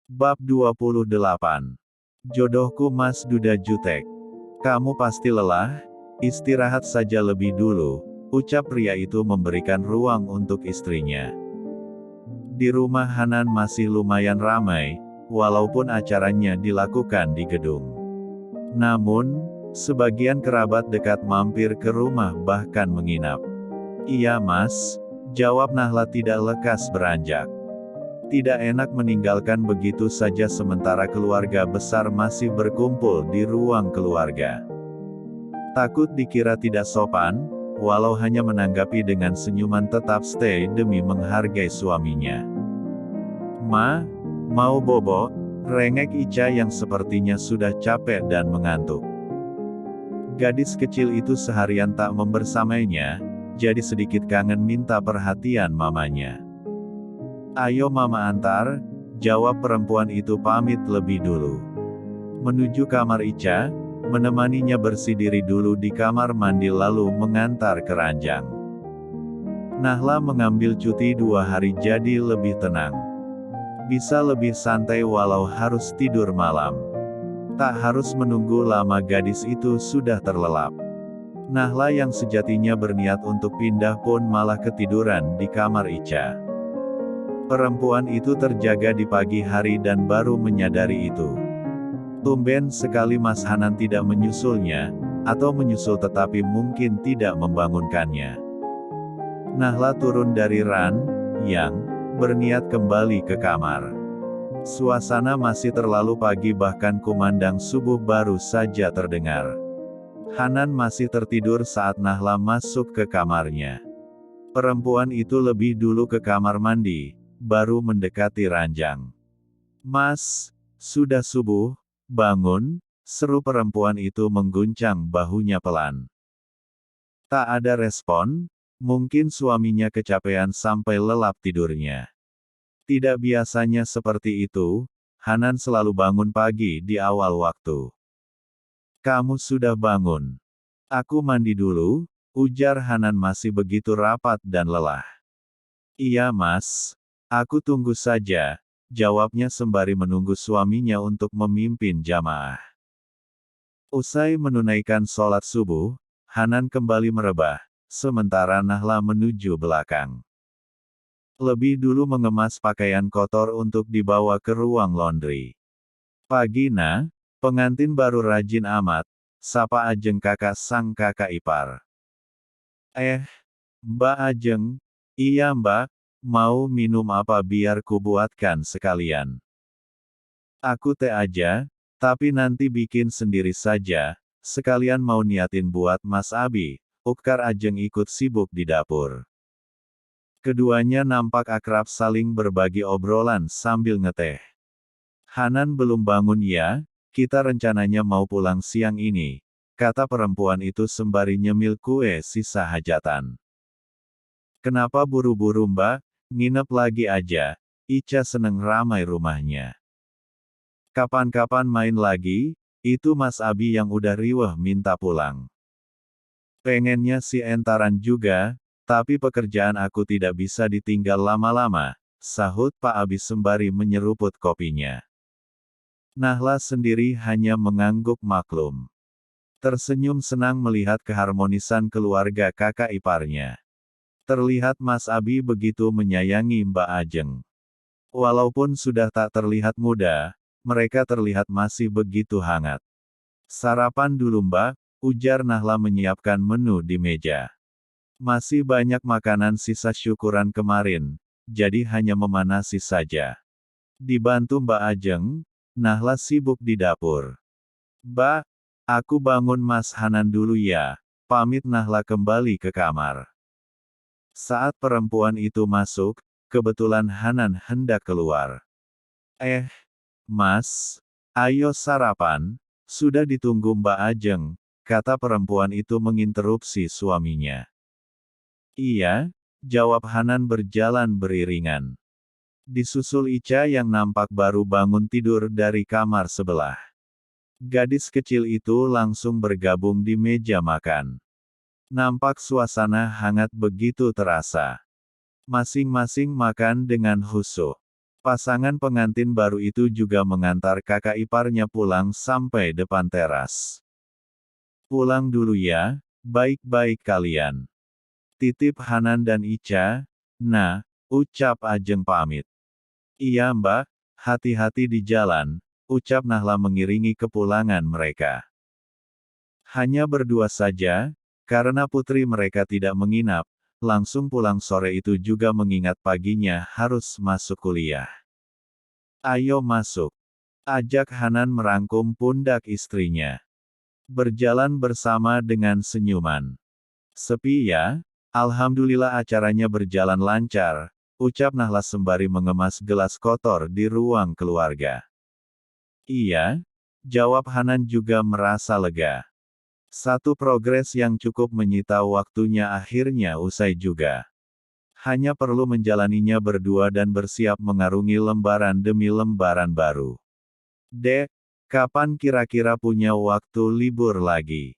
Bab 28. Jodohku Mas Duda Jutek. Kamu pasti lelah? Istirahat saja lebih dulu, ucap pria itu memberikan ruang untuk istrinya. Di rumah Hanan masih lumayan ramai, walaupun acaranya dilakukan di gedung. Namun, sebagian kerabat dekat mampir ke rumah bahkan menginap. Iya Mas, jawab Nahla tidak lekas beranjak. Tidak enak meninggalkan begitu saja sementara keluarga besar masih berkumpul di ruang keluarga. Takut dikira tidak sopan, walau hanya menanggapi dengan senyuman tetap stay demi menghargai suaminya. Ma, mau bobo? Rengek Ica yang sepertinya sudah capek dan mengantuk. Gadis kecil itu seharian tak membersamainya, jadi sedikit kangen minta perhatian mamanya. Ayo mama antar, jawab perempuan itu pamit lebih dulu. Menuju kamar Ica, menemaninya bersih diri dulu di kamar mandi lalu mengantar ke ranjang. Nahla mengambil cuti 2 hari jadi lebih tenang. Bisa lebih santai walau harus tidur malam. Tak harus menunggu lama gadis itu sudah terlelap. Nahla yang sejatinya berniat untuk pindah pun malah ketiduran di kamar Ica. Perempuan itu terjaga di pagi hari dan baru menyadari itu. Tumben sekali Mas Hanan tidak menyusulnya, atau menyusul tetapi mungkin tidak membangunkannya. Nahla turun dari ran, yang berniat kembali ke kamar. Suasana masih terlalu pagi bahkan kumandang subuh baru saja terdengar. Hanan masih tertidur saat Nahla masuk ke kamarnya. Perempuan itu lebih dulu ke kamar mandi, baru mendekati ranjang. Mas, sudah subuh, bangun, seru perempuan itu mengguncang bahunya pelan. Tak ada respon, mungkin suaminya kecapean sampai lelap tidurnya. Tidak biasanya seperti itu, Hanan selalu bangun pagi di awal waktu. Kamu sudah bangun. Aku mandi dulu, ujar Hanan masih begitu rapat dan lelah. Iya mas. Aku tunggu saja, jawabnya sembari menunggu suaminya untuk memimpin jamaah. Usai menunaikan sholat subuh, Hanan kembali merebah, sementara Nahla menuju belakang. Lebih dulu mengemas pakaian kotor untuk dibawa ke ruang laundry. Pagi Na, pengantin baru rajin amat, sapa Ajeng kakak sang kakak ipar. Mbak Ajeng, iya mbak. Mau minum apa biar kubuatkan sekalian? Aku teh aja, tapi nanti bikin sendiri saja, sekalian mau niatin buat Mas Abi, ukar Ajeng ikut sibuk di dapur. Keduanya nampak akrab saling berbagi obrolan sambil ngeteh. Hanan belum bangun ya, kita rencananya mau pulang siang ini, kata perempuan itu sembari nyemil kue sisa hajatan. Kenapa buru-buru mbak? Nginep lagi aja, Ica seneng ramai rumahnya. Kapan-kapan main lagi, itu Mas Abi yang udah riweh minta pulang. Pengennya si entaran juga, tapi pekerjaan aku tidak bisa ditinggal lama-lama, sahut Pak Abi sembari menyeruput kopinya. Nahla sendiri hanya mengangguk maklum. Tersenyum senang melihat keharmonisan keluarga kakak iparnya. Terlihat Mas Abi begitu menyayangi Mbak Ajeng. Walaupun sudah tak terlihat muda, mereka terlihat masih begitu hangat. Sarapan dulu Mbak, ujar Nahla menyiapkan menu di meja. Masih banyak makanan sisa syukuran kemarin, jadi hanya memanasi saja. Dibantu Mbak Ajeng, Nahla sibuk di dapur. Mbak, aku bangun Mas Hanan dulu ya, pamit Nahla kembali ke kamar. Saat perempuan itu masuk, kebetulan Hanan hendak keluar. Mas, ayo sarapan, sudah ditunggu Mbak Ajeng, kata perempuan itu menginterupsi suaminya. Iya, jawab Hanan berjalan beriringan. Disusul Ica yang nampak baru bangun tidur dari kamar sebelah. Gadis kecil itu langsung bergabung di meja makan. Nampak suasana hangat begitu terasa. Masing-masing makan dengan khusyuk. Pasangan pengantin baru itu juga mengantar kakak iparnya pulang sampai depan teras. "Pulang dulu ya, baik-baik kalian. Titip Hanan dan Ica." "Nah," ucap Ajeng pamit. "Iya Mbak, hati-hati di jalan," ucap Nahla mengiringi kepulangan mereka. Hanya berdua saja, karena putri mereka tidak menginap, langsung pulang sore itu juga mengingat paginya harus masuk kuliah. "Ayo masuk," ajak Hanan merangkum pundak istrinya. Berjalan bersama dengan senyuman. "Sepi ya? Alhamdulillah acaranya berjalan lancar," ucap Nahla sembari mengemas gelas kotor di ruang keluarga. "Iya," jawab Hanan juga merasa lega. Satu progres yang cukup menyita waktunya akhirnya usai juga. Hanya perlu menjalaninya berdua dan bersiap mengarungi lembaran demi lembaran baru. "Dek, kapan kira-kira punya waktu libur lagi?"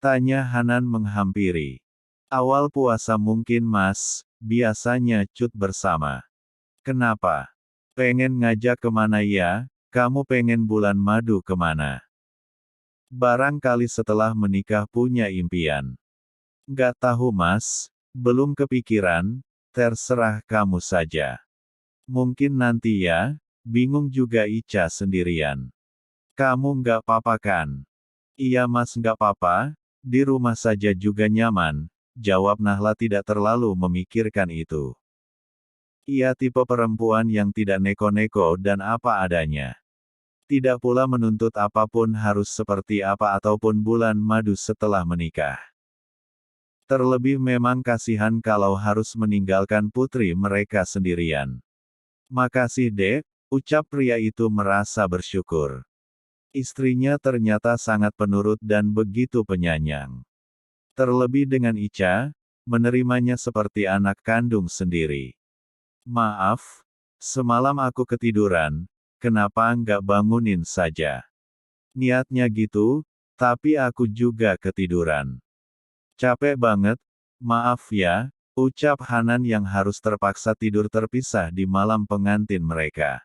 tanya Hanan menghampiri. "Awal puasa mungkin Mas, biasanya cut bersama." "Kenapa? Pengen ngajak kemana ya? Kamu pengen bulan madu kemana?" "Barangkali setelah menikah punya impian." "Nggak tahu Mas, belum kepikiran, terserah kamu saja." "Mungkin nanti ya, bingung juga Ica sendirian." "Kamu nggak papa kan?" "Iya Mas nggak papa, di rumah saja juga nyaman," jawab Nahla tidak terlalu memikirkan itu. Ia tipe perempuan yang tidak neko-neko dan apa adanya. Tidak pula menuntut apapun harus seperti apa ataupun bulan madu setelah menikah. Terlebih memang kasihan kalau harus meninggalkan putri mereka sendirian. "Makasih Dek," ucap pria itu merasa bersyukur. Istrinya ternyata sangat penurut dan begitu penyayang. Terlebih dengan Ica, menerimanya seperti anak kandung sendiri. "Maaf, semalam aku ketiduran, kenapa nggak bangunin saja?" Niatnya gitu, tapi aku juga ketiduran. "Capek banget, maaf ya," ucap Hanan yang harus terpaksa tidur terpisah di malam pengantin mereka.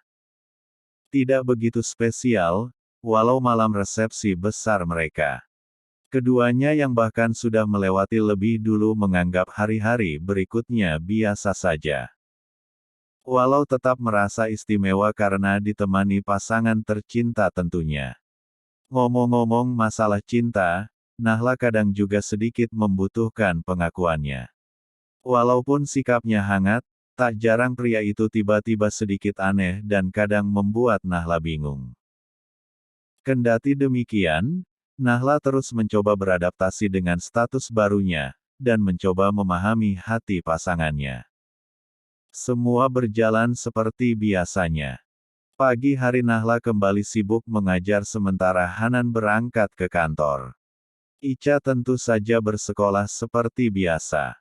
Tidak begitu spesial, walau malam resepsi besar mereka. Keduanya yang bahkan sudah melewati lebih dulu menganggap hari-hari berikutnya biasa saja. Walau tetap merasa istimewa karena ditemani pasangan tercinta tentunya. Ngomong-ngomong masalah cinta, Nahla kadang juga sedikit membutuhkan pengakuannya. Walaupun sikapnya hangat, tak jarang pria itu tiba-tiba sedikit aneh dan kadang membuat Nahla bingung. Kendati demikian, Nahla terus mencoba beradaptasi dengan status barunya, dan mencoba memahami hati pasangannya. Semua berjalan seperti biasanya. Pagi hari Nahla kembali sibuk mengajar sementara Hanan berangkat ke kantor. Ica tentu saja bersekolah seperti biasa.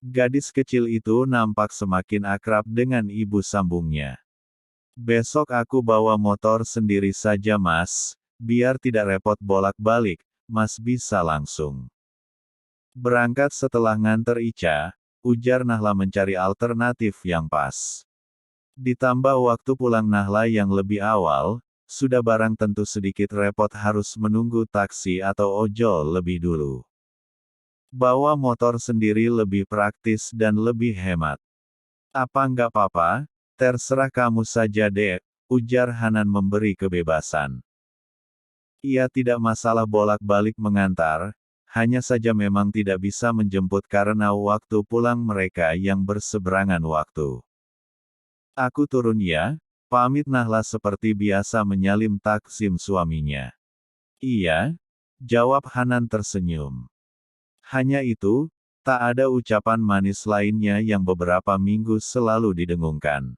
Gadis kecil itu nampak semakin akrab dengan ibu sambungnya. "Besok aku bawa motor sendiri saja Mas, biar tidak repot bolak-balik, Mas bisa langsung." Berangkat setelah nganter Ica, ujar Nahla mencari alternatif yang pas. Ditambah waktu pulang Nahla yang lebih awal, sudah barang tentu sedikit repot harus menunggu taksi atau ojol lebih dulu. Bawa motor sendiri lebih praktis dan lebih hemat. "Apa nggak papa? Terserah kamu saja Dek," ujar Hanan memberi kebebasan. Ia tidak masalah bolak-balik mengantar, hanya saja memang tidak bisa menjemput karena waktu pulang mereka yang berseberangan waktu. "Aku turun ya," pamit Nahla seperti biasa menyalip taksim suaminya. "Iya," jawab Hanan tersenyum. Hanya itu, tak ada ucapan manis lainnya yang beberapa minggu selalu didengungkan.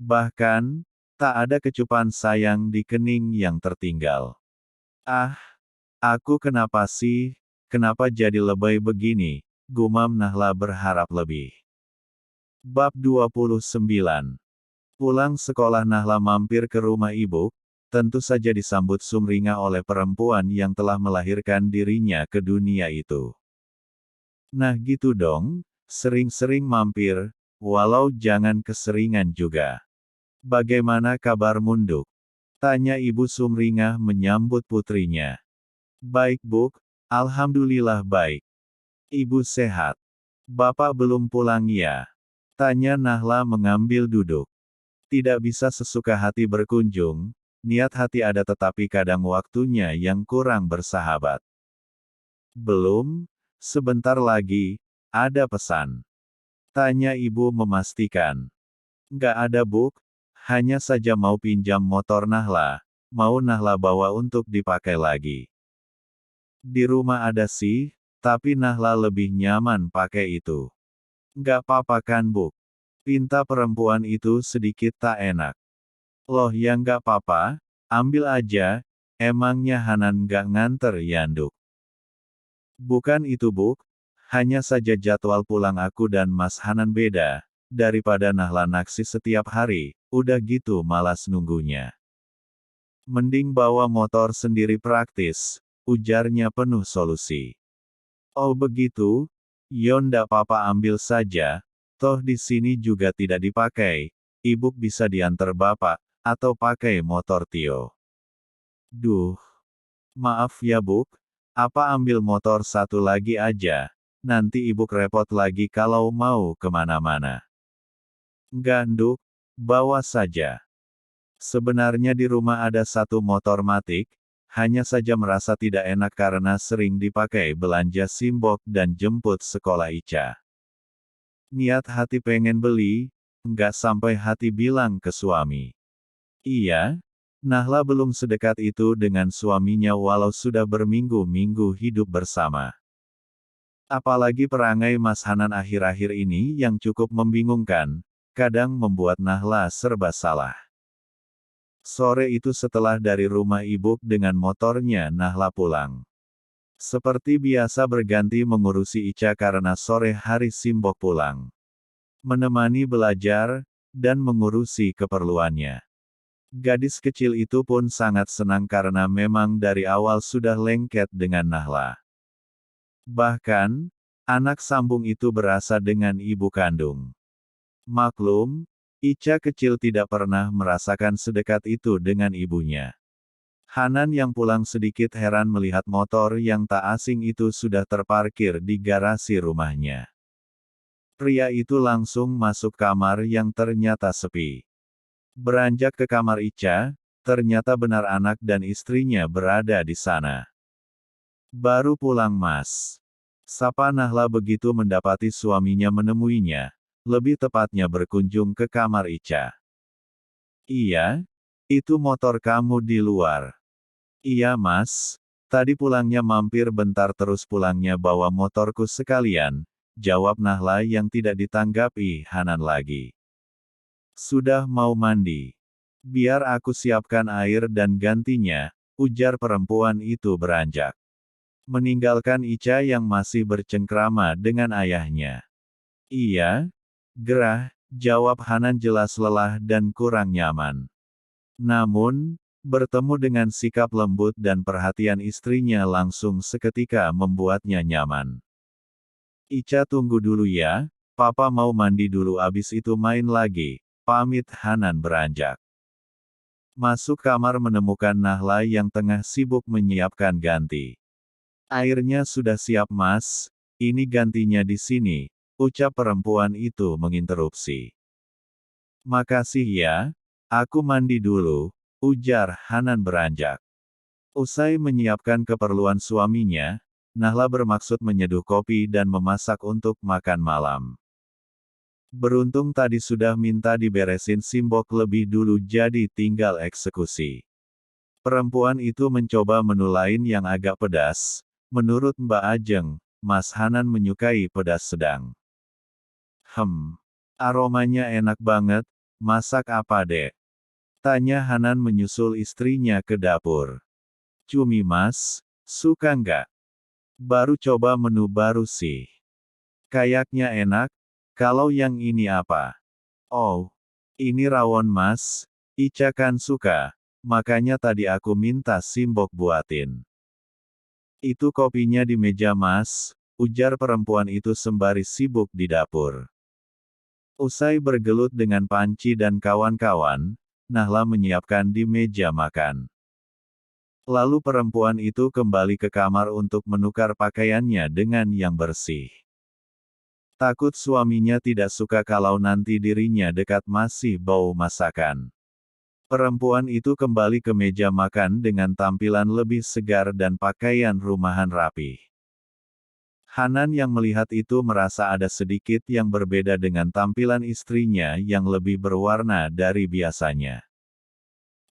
Bahkan, tak ada kecupan sayang di kening yang tertinggal. "Ah, aku kenapa sih, kenapa jadi lebay begini?" gumam Nahla berharap lebih. Bab 29. Pulang sekolah Nahla mampir ke rumah ibu, tentu saja disambut sumringah oleh perempuan yang telah melahirkan dirinya ke dunia itu. "Nah gitu dong, sering-sering mampir, walau jangan keseringan juga." Bagaimana kabar Munduk? Tanya Ibu Sumringah menyambut putrinya. Baik Buk, alhamdulillah baik. Ibu sehat. Bapak belum pulang ya? Tanya Nahla mengambil duduk. Tidak bisa sesuka hati berkunjung, niat hati ada tetapi kadang waktunya yang kurang bersahabat. Belum, sebentar lagi, ada pesan. Tanya ibu memastikan. Nggak ada Buk, hanya saja mau pinjam motor Nahla, mau Nahla bawa untuk dipakai lagi. Di rumah ada sih, tapi Nahla lebih nyaman pakai itu. Nggak apa-apa kan Buk? Pinta perempuan itu sedikit tak enak. Loh ya nggak apa-apa, ambil aja, emangnya Hanan nggak nganter Yanduk? Bukan itu Buk, hanya saja jadwal pulang aku dan Mas Hanan beda, daripada Nahla naksi setiap hari, udah gitu malas nunggunya. Mending bawa motor sendiri praktis, ujarnya penuh solusi. Oh begitu? Yo ndak apa-apa ambil saja, toh di sini juga tidak dipakai, Ibu bisa diantar bapak, atau pakai motor Tio. Duh, maaf ya Buk, apa ambil motor satu lagi aja, nanti Ibu repot lagi kalau mau kemana-mana. Enggak Nduk, bawa saja. Sebenarnya di rumah ada satu motor matic, hanya saja merasa tidak enak karena sering dipakai belanja simbok dan jemput sekolah Ica. Niat hati pengen beli, enggak sampai hati bilang ke suami. Iya, Nahla belum sedekat itu dengan suaminya walau sudah berminggu-minggu hidup bersama. Apalagi perangai Mas Hanan akhir-akhir ini yang cukup membingungkan, kadang membuat Nahla serba salah. Sore itu setelah dari rumah ibu dengan motornya Nahla pulang. Seperti biasa berganti mengurusi Ica karena sore hari Simbok pulang. Menemani belajar, dan mengurusi keperluannya. Gadis kecil itu pun sangat senang karena memang dari awal sudah lengket dengan Nahla. Bahkan, anak sambung itu berasa dengan ibu kandung. Maklum, Ica kecil tidak pernah merasakan sedekat itu dengan ibunya. Hanan yang pulang sedikit heran melihat motor yang tak asing itu sudah terparkir di garasi rumahnya. Pria itu langsung masuk kamar yang ternyata sepi. Beranjak ke kamar Ica, ternyata benar anak dan istrinya berada di sana. Baru pulang Mas. Sapa Nahla begitu mendapati suaminya menemuinya, lebih tepatnya berkunjung ke kamar Ica. Iya, itu motor kamu di luar. Iya Mas, tadi pulangnya mampir bentar terus pulangnya bawa motorku sekalian, jawab Nahla yang tidak ditanggapi Hanan lagi. Sudah mau mandi. Biar aku siapkan air dan gantinya, ujar perempuan itu beranjak. Meninggalkan Ica yang masih bercengkrama dengan ayahnya. Iya, gerah, jawab Hanan jelas lelah dan kurang nyaman. Namun, bertemu dengan sikap lembut dan perhatian istrinya langsung seketika membuatnya nyaman. Ica tunggu dulu ya, papa mau mandi dulu abis itu main lagi. Pamit Hanan beranjak. Masuk kamar menemukan Nahla yang tengah sibuk menyiapkan ganti. Airnya sudah siap Mas, ini gantinya di sini, ucap perempuan itu menginterupsi. Makasih ya, aku mandi dulu, ujar Hanan beranjak. Usai menyiapkan keperluan suaminya, Nahla bermaksud menyeduh kopi dan memasak untuk makan malam. Beruntung tadi sudah minta diberesin simbok lebih dulu jadi tinggal eksekusi. Perempuan itu mencoba menu lain yang agak pedas. Menurut Mbak Ajeng, Mas Hanan menyukai pedas sedang. Aromanya enak banget, masak apa dek? Tanya Hanan menyusul istrinya ke dapur. Cumi Mas, suka nggak? Baru coba menu baru sih. Kayaknya enak. Kalau yang ini apa? Oh, ini rawon Mas. Ica kan suka, makanya tadi aku minta Simbok buatin. Itu kopinya di meja Mas, ujar perempuan itu sembari sibuk di dapur. Usai bergelut dengan Panci dan kawan-kawan, Nahla menyiapkan di meja makan. Lalu perempuan itu kembali ke kamar untuk menukar pakaiannya dengan yang bersih. Takut suaminya tidak suka kalau nanti dirinya dekat masih bau masakan. Perempuan itu kembali ke meja makan dengan tampilan lebih segar dan pakaian rumahan rapi. Hanan yang melihat itu merasa ada sedikit yang berbeda dengan tampilan istrinya yang lebih berwarna dari biasanya.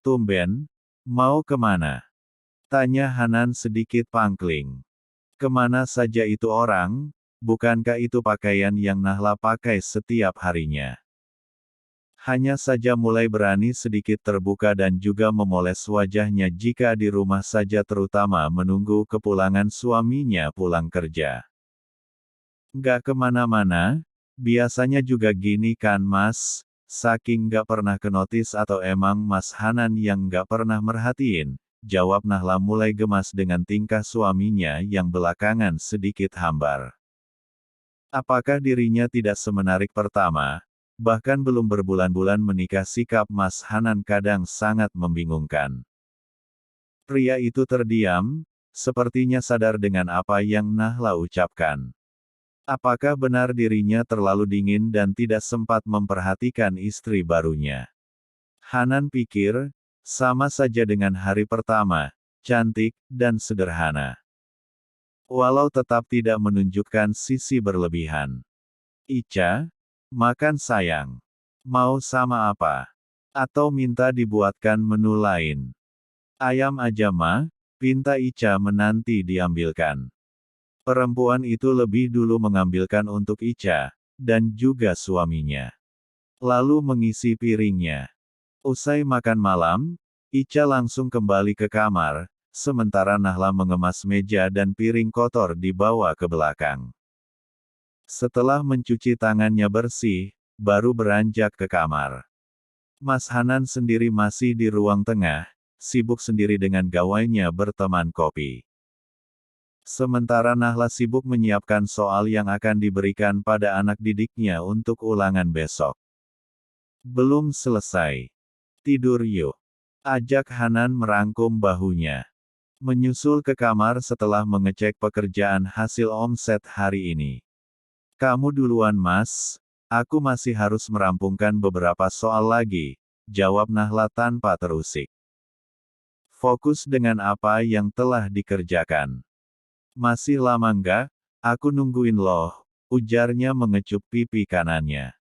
"Tumben, mau kemana?" tanya Hanan sedikit pangkling. "Kemana saja itu orang? Bukankah itu pakaian yang Nahla pakai setiap harinya?" Hanya saja mulai berani sedikit terbuka dan juga memoles wajahnya jika di rumah saja terutama menunggu kepulangan suaminya pulang kerja. "Nggak kemana-mana, biasanya juga gini kan Mas?" Saking nggak pernah kenotis atau emang Mas Hanan yang nggak pernah merhatiin, jawab Nahla mulai gemas dengan tingkah suaminya yang belakangan sedikit hambar. Apakah dirinya tidak semenarik pertama? Bahkan belum berbulan-bulan menikah sikap Mas Hanan kadang sangat membingungkan. Pria itu terdiam, sepertinya sadar dengan apa yang Nahla ucapkan. Apakah benar dirinya terlalu dingin dan tidak sempat memperhatikan istri barunya? Hanan pikir, sama saja dengan hari pertama, cantik dan sederhana. Walau tetap tidak menunjukkan sisi berlebihan. "Ica, makan sayang. Mau sama apa? Atau minta dibuatkan menu lain?" "Ayam aja Ma," pinta Ica menanti diambilkan. Perempuan itu lebih dulu mengambilkan untuk Ica, dan juga suaminya. Lalu mengisi piringnya. Usai makan malam, Ica langsung kembali ke kamar, sementara Nahla mengemas meja dan piring kotor dibawa ke belakang. Setelah mencuci tangannya bersih, baru beranjak ke kamar. Mas Hanan sendiri masih di ruang tengah, sibuk sendiri dengan gawainya berteman kopi. Sementara Nahla sibuk menyiapkan soal yang akan diberikan pada anak didiknya untuk ulangan besok. "Belum selesai. Tidur yuk," ajak Hanan merangkum bahunya. Menyusul ke kamar setelah mengecek pekerjaan hasil omset hari ini. "Kamu duluan Mas, aku masih harus merampungkan beberapa soal lagi," jawab Nahla tanpa terusik. "Fokus dengan apa yang telah dikerjakan." "Masih lama nggak? Aku nungguin loh," ujarnya mengecup pipi kanannya.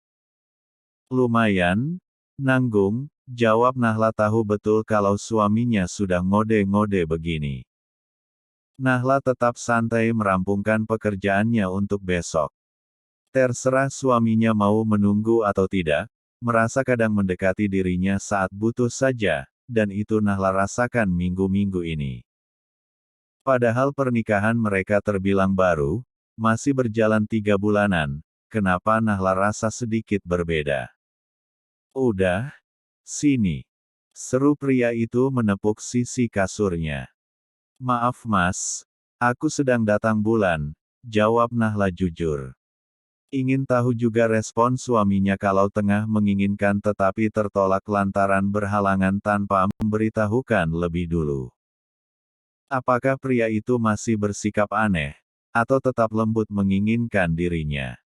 "Lumayan, nanggung," jawab Nahla tahu betul kalau suaminya sudah ngode-ngode begini. Nahla tetap santai merampungkan pekerjaannya untuk besok. Terserah suaminya mau menunggu atau tidak, merasa kadang mendekati dirinya saat butuh saja, dan itu Nahla rasakan minggu-minggu ini. Padahal pernikahan mereka terbilang baru, masih berjalan 3 bulanan, kenapa Nahla rasa sedikit berbeda. "Udah, sini," seru pria itu menepuk sisi kasurnya. "Maaf Mas, aku sedang datang bulan," jawab Nahla jujur. Ingin tahu juga respon suaminya kalau tengah menginginkan tetapi tertolak lantaran berhalangan tanpa memberitahukan lebih dulu. Apakah pria itu masih bersikap aneh, atau tetap lembut menginginkan dirinya?